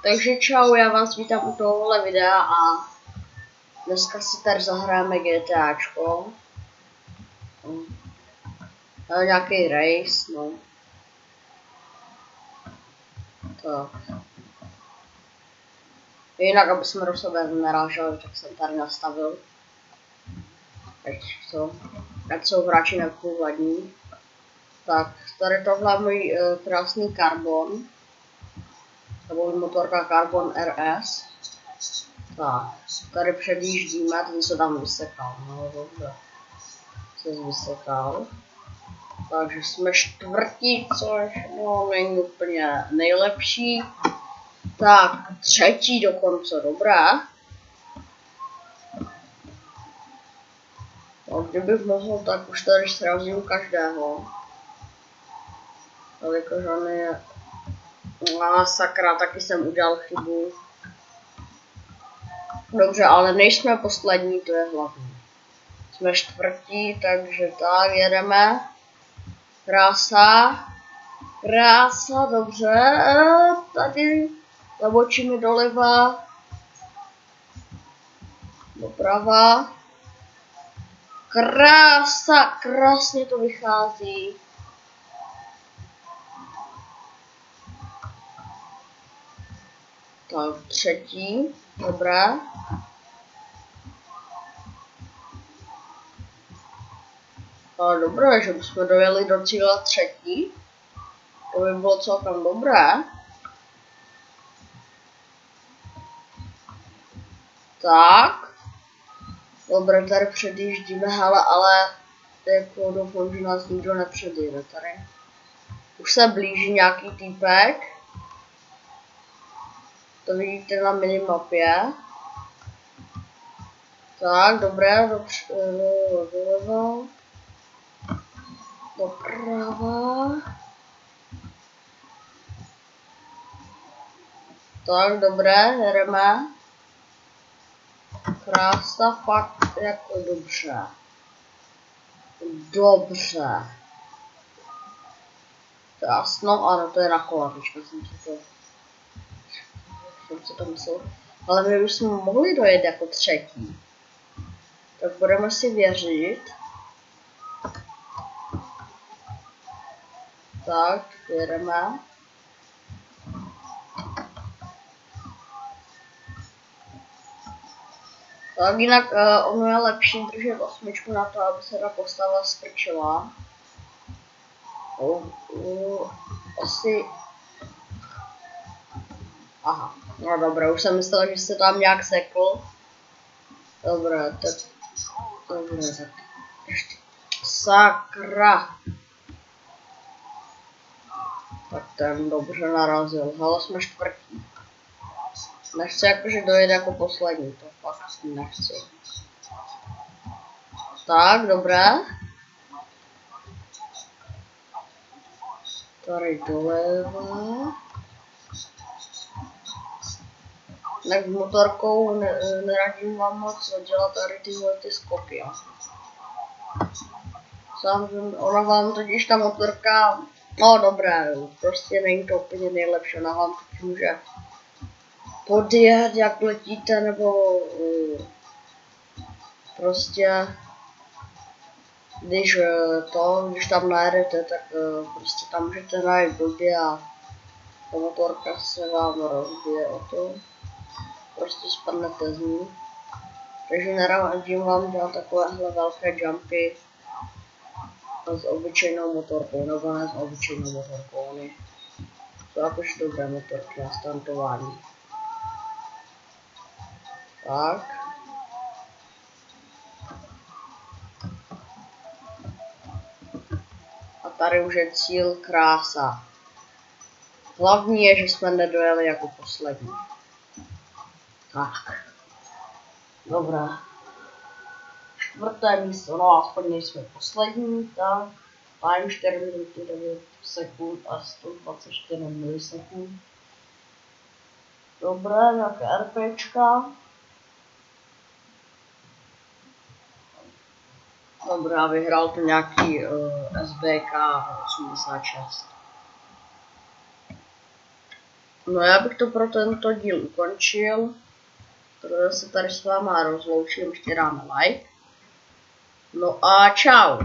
Takže čau, já vás vítám u tohohle videa a dneska si tady zahráme GTAčko. Nějaký race, no. Tak. Jinak, aby jsme do sebe neráželi, tak jsem tady nastavil. Ať jsou hráči neprůhlední. Tak, tady tohle je můj krásný Carbon. Nebo motorka Carbon RS. Tak, tady předjíždíme, ten se tam vysekal, no dobře. Se vysekal. Takže jsme čtvrtí, což no, není úplně nejlepší. Tak, třetí dokonce, dobré. No, kdybych mohl, tak už tady srazím každého. Jelikož on je... sakra, taky jsem udělal chybu. Dobře, ale nejsme poslední, to je hlavní. Jsme čtvrtí, takže tak, jedeme. Krása. Krása, dobře. Tady zabočíme doleva. Doprava. Krása, krásně to vychází. Tak, třetí, dobré. Ale dobré, že bychom dojeli do cíle třetí. To by bylo celkem dobré. Tak. Dobré, tady předjíždíme, hele, ale jako doufám, že nás nikdo nepředjede tady. Už se blíží nějaký týpek. To vidíte na minimapě. Tak, dobré, doleva. Doprava. Tak, dobré, jedeme. Krása, fakt jako dobře. Dobře. Krásno, ano, to je na kolavička, jsem si to myslel. Ale my bychom mohli dojet jako třetí. Tak budeme si věřit. Tak, jedeme. Tak jinak ono je lepší držet osmičku na to, aby se ta postava strčila. Asi... Aha, no dobré, už jsem myslel, že se tam nějak sekl. Dobré, tak... Dobré, tak... Ještě... Sakra! Tak ten dobře narazil, hele, jsme čtvrtí. Nechci jakože dojet jako poslední, to fakt nechci. Tak, dobré. Tady doleva. Tak motorkou neradím vám moc dělat tady ty skopy. Ona vám totiž ta motorka, no dobré, prostě není to úplně nejlepší, ona vám totiž může podjet, jak letíte, nebo prostě když tam najedete, tak prostě tam můžete najít blbě a ta motorka se vám rozbije o to. Prostě spadnete z ní. Takže neradím vám dělat takovéhle velké jumpy s obyčejnou motorkou, nebo ne s obyčejnou motorkou, oni jsou jakož dobré motorky na stuntování. Tak. A tady už je cíl, krása. Hlavní je, že jsme nedojeli jako poslední. Tak. Dobré. Čtvrté místo, no aspoň nejsme poslední, tak. Time 4 minuty 9 sekund a 124 milisekund. Dobré, nějaké RPčka. Dobrá, vyhrál to nějaký SBK 86. No já bych to pro tento díl ukončil. Takže se tady s váma rozloučím, ještě dáme like. No a čau.